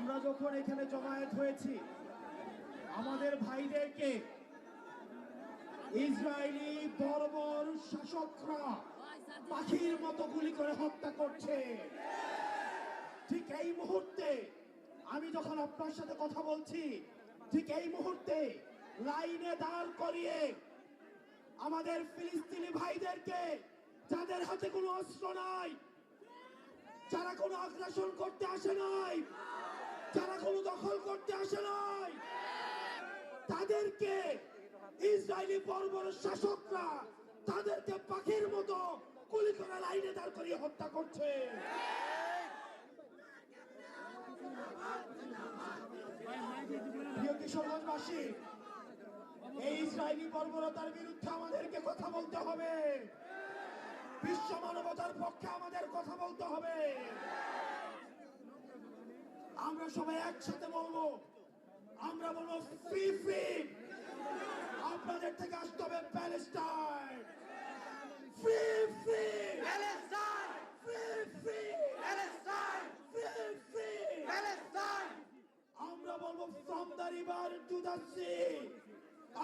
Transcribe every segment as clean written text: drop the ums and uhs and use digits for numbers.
আমরা যখন এখানে জমায়েত হয়েছি আমাদের ভাইদেরকে ইসরায়েলি বর্বর শাসকরা পাখির মতো গুলি করে হত্যা করছে। ঠিক এই মুহূর্তে আমি যখন আপনার সাথে কথা বলছি, ঠিক এই মুহূর্তে লাইনে দাঁড় করিয়ে আমাদের ফিলিস্তিনি ভাইদেরকে, যাদের হাতে কোনো অস্ত্র নাই, যারা কোনো আগ্রাসন করতে আসে নাই, যারা কোনো দখল করতে আসে নাই, তাদেরকে ইসরায়েলি বর্বর শাসকরা তাদেরকে পাখির মতো গুলি করে লাইনে দাঁড় করিয়ে হত্যা করছে। প্রিয় কিশোরগঞ্জবাসী, এই ইসরায়েলি বর্বরতার বিরুদ্ধে আমাদেরকে কথা বলতে হবে। বিশ্ব মানবতার পক্ষে আমাদের কথা বলতে হবে। আমরা সবাই একসাথে বলবো, আমরা বলবো ফ্রি ফ্রি। আপনাদের থেকে আসতে হবে Palestine, free free Palestine! Free free Palestine! Free free. Palestine! আমরা বলবো from the river to the sea.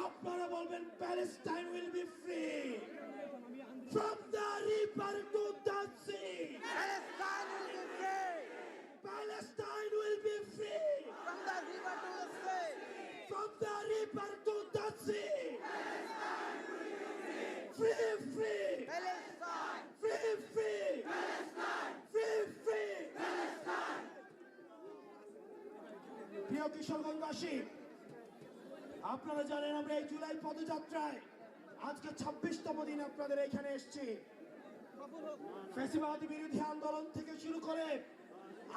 আপনারা বলবেন Palestine will be free. From the river to the sea, Palestine will be free! Palestine will be free. From the river to the sea! From the river to the sea, free, free, Palestine! free, free, free, free. প্রিয় কিশোরগঞ্জবাসী, আপনারা জানেন আমরা এই জুলাই পদযাত্রায় আজকে 26তম দিন আপনাদের এখানে এসেছি। ফ্যাসিবাদ বিরোধী আন্দোলন থেকে শুরু করে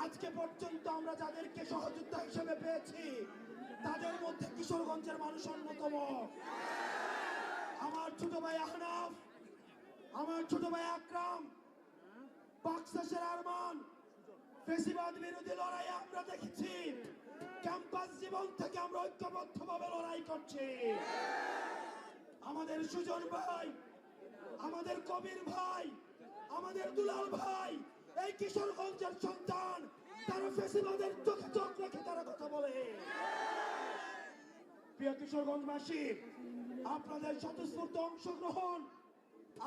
আজকে পর্যন্ত আমরা যাদেরকে সহযোদ্ধা হিসেবে পেয়েছি তাদের মধ্যে কিশোরগঞ্জের মানুষ অন্যতম। আমার ছোট ভাই আহনাফ, আমার ছোট ভাই আকরাম, বাক্সাসের আরমান, ফ্যাসিবাদ বিরোধী লড়াই আমরা দেখেছি। ক্যাম্পাস জীবন থেকে আমরা ঐক্যবদ্ধভাবে লড়াই করছি। আমাদের সুজন ভাই, আমাদের কবির ভাই, আমাদের দুলাল ভাই এই কিশোরগঞ্জের সন্তান। তারা ফ্যাসিবাদের চোখে চোখ রেখে তারা কথা বলে। প্রিয় কিশোরগঞ্জবাসী, আপনাদের স্বতঃস্ফূর্ত অংশগ্রহণ,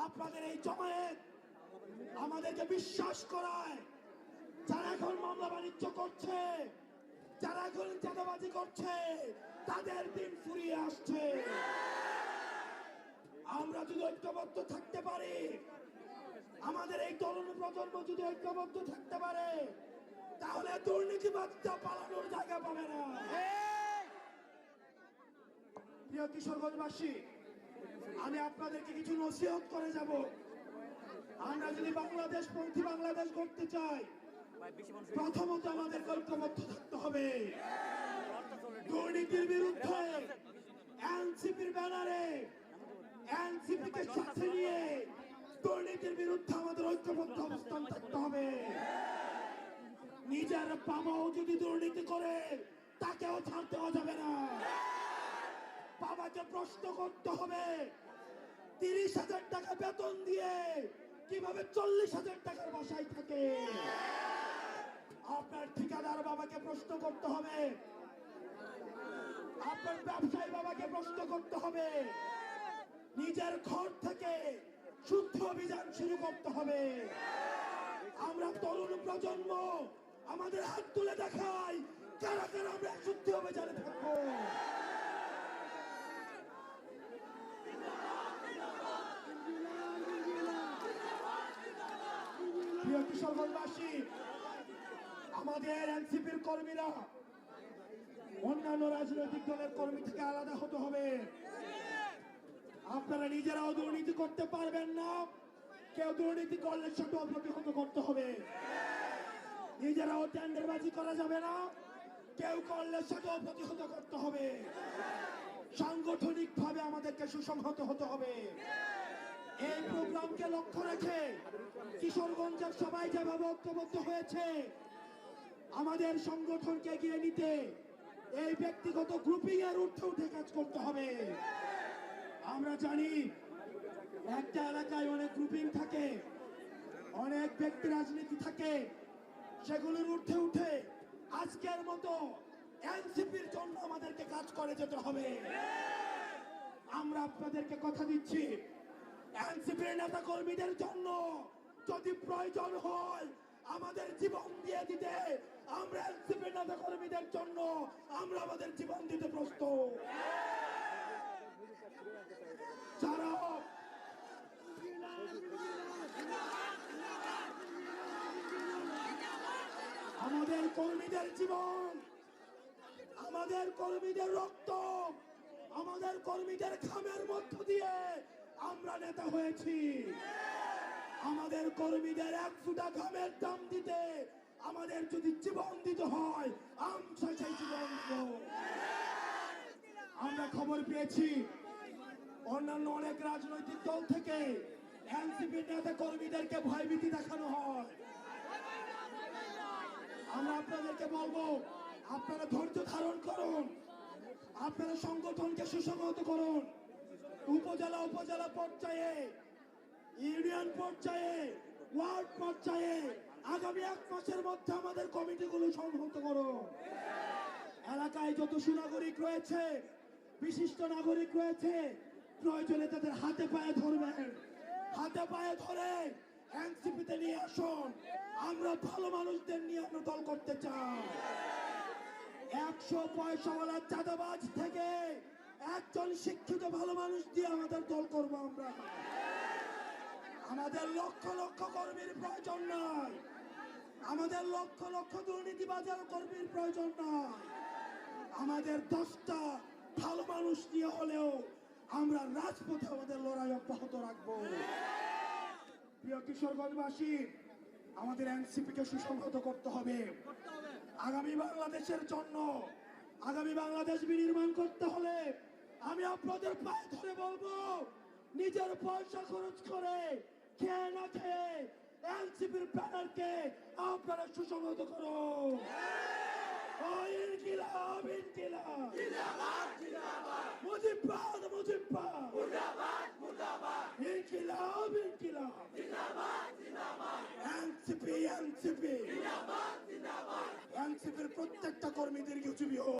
আপনাদের এই জমায়েত আমাদেরকে বিশ্বাস করায় যারা এখন মামলা বাণিজ্য করছে, যারা এখন চাঁদাবাজি করছে, তাদের দিন ফুরিয়ে আসছে। আমরা যদি ঐক্যবদ্ধ থাকতে পারি, আমাদের এই তরুণ প্রজন্ম যদি ঐক্যবদ্ধ থাকতে পারে, তাহলে দুর্নীতিবাদটা পালানোর জায়গা পাবে না। প্রিয় কিশোরগঞ্জবাসী, আমি আপনাদেরকে কিছু নসিহত করে যাব। আমরা যদি বাংলাদেশ পন্থী বাংলাদেশ গড়তে চাই, প্রথমত আমাদের ঐক্যবদ্ধ থাকতে হবে। দুর্নীতির বিরুদ্ধে এনসিপির ব্যানারে, এনসিপি কে সাথে নিয়ে দুর্নীতির বিরুদ্ধে আমাদের ঐক্যবদ্ধ অবস্থান থাকতে হবে। নিজের বাবাও যদি দুর্নীতি করে তাকেও ছাড় দেওয়া যাবে না। বাবাকে প্রশ্ন করতে হবে 30,000 টাকা বেতন দিয়ে কিভাবে 40,000 টাকার বাসায় থাকে। আপনার ঠিকাদার বাবাকে প্রশ্ন করতে হবে, আপনার ব্যবসায়ী বাবাকে প্রশ্ন করতে হবে। নিজের ঘর থেকে শুদ্ধ অভিযান শুরু করতে হবে। আমরা তরুণ প্রজন্ম আমাদের হাত তুলে দেখাই কারা কারা আমরা শুদ্ধ অভিযানে থাকবো। প্রিয় কিশোরগঞ্জবাসী, আমাদের এনসিপির কর্মীরা অন্যান্য রাজনৈতিক দলের কর্মী থেকে আলাদা হতে হবে। আপনারা নিজেরাও দুর্নীতি করতে পারবেন না, কেউ দুর্নীতি করলে সেটাও প্রতিহত করতে হবে। নিজেরাও টেন্ডারবাজি করা যাবে না, কেউ করলে সেটাও প্রতিহত করতে হবে। সাংগঠনিক ভাবে আমাদেরকে সুসংহত হতে হবে। এই প্রোগ্রামকে লক্ষ্য রেখে কিশোরগঞ্জের সবাই যেভাবে ঐক্যবদ্ধ হয়েছে, আমাদের সংগঠনকে এগিয়ে নিতে এই ব্যক্তিগত গ্রুপিং এর ঊর্ধ্বে উঠে কাজ করতে হবে। আমরা জানি একটা এলাকায় অনেক গ্রুপিং থাকে, অনেক ব্যক্তি রাজনীতি থাকে, সেগুলোর ঊর্ধ্বে উঠে আজকের মতো এনসিপির জন্য আমাদেরকে কাজ করে যেতে হবে। আমরা আপনাদেরকে কথা দিচ্ছি, এনসিপির নেতা কর্মীদের জন্য যদি প্রয়োজন হয় আমাদের জীবন দিয়ে দিতে, আমরা এনসিপির নেতা কর্মীদের জন্য আমরা আমাদের জীবন দিতে প্রস্তুত। যারা আমাদের কর্মীদের জীবন, আমাদের কর্মীদের রক্ত, আমাদের কর্মীদের ঘামের মধ্য দিয়ে আমরা নেতা হয়েছি। আমাদের কর্মীদের এক ফোঁটা ঘামের দাম দিতে আমাদের যদি জীবন দিতে হয় আমরা সেই জীবন দেব। আমরা খবর পেয়েছি অন্যান্য অনেক রাজনৈতিক দল থেকে এনসিপির নেতা কর্মীদেরকে ভয়ভীতি দেখানো হয়। আমরা আপনাদেরকে বলবো, আপনারা ধৈর্য ধারণ করুন, আপনারা সংগঠনকে সুসংহত করুন। উপজেলা পর্যায়ে, ইউনিয়ন পর্যায়ে, ওয়ার্ড পর্যায়ে আগামী 1 মাসের মধ্যে আমাদের কমিটিগুলো সংহত করুন। এলাকায় যত সুনাগরিক রয়েছে, বিশিষ্ট নাগরিক রয়েছে, প্রয়োজনে তাদের হাতে পায়ে ধরবেন, হাতে পায়ে ধরে এনসিপিতে নিয়ে আসুন। আমরা ভালো মানুষদের নিয়ে আমরা দল করতে চাই। 100 পয়সাওয়ালা চাঁদাবাজ থেকে একজন শিক্ষিত ভালো মানুষ দিয়ে আমাদের দল করবো আমরা। আমাদের লক্ষ লক্ষ কর্মীর প্রয়োজন নাই, আমাদের লক্ষ লক্ষ দুর্নীতিবাজার কর্মীর প্রয়োজন নাই। আমাদের 10টা ভালো মানুষ নিয়ে হলেও আমরা রাজপথে আমাদের লড়াই অব্যাহত রাখবো। প্রিয় কিশোরগঞ্জবাসী, আমাদের এনসিপিকে সুসংহত করতে হবে। আগামী বাংলাদেশের জন্য, আগামী বাংলাদেশ বিনির্মাণ করতে হলে আমি আপনাদের পায়ে ধরে বলবো, নিজের পয়সা খরচ করে, খেয়ে না খেয়ে এনসিপির ব্যানারকে আপনারা সুসংহত করুন। ইনকিলাব ইনকিলাব, মুজিবাদ মুজিবাদ, ইনকিলাব ইনকিলাব, এনসিপি এনসিপি, এনসিপির প্রত্যেকটা কর্মীদের উঁচু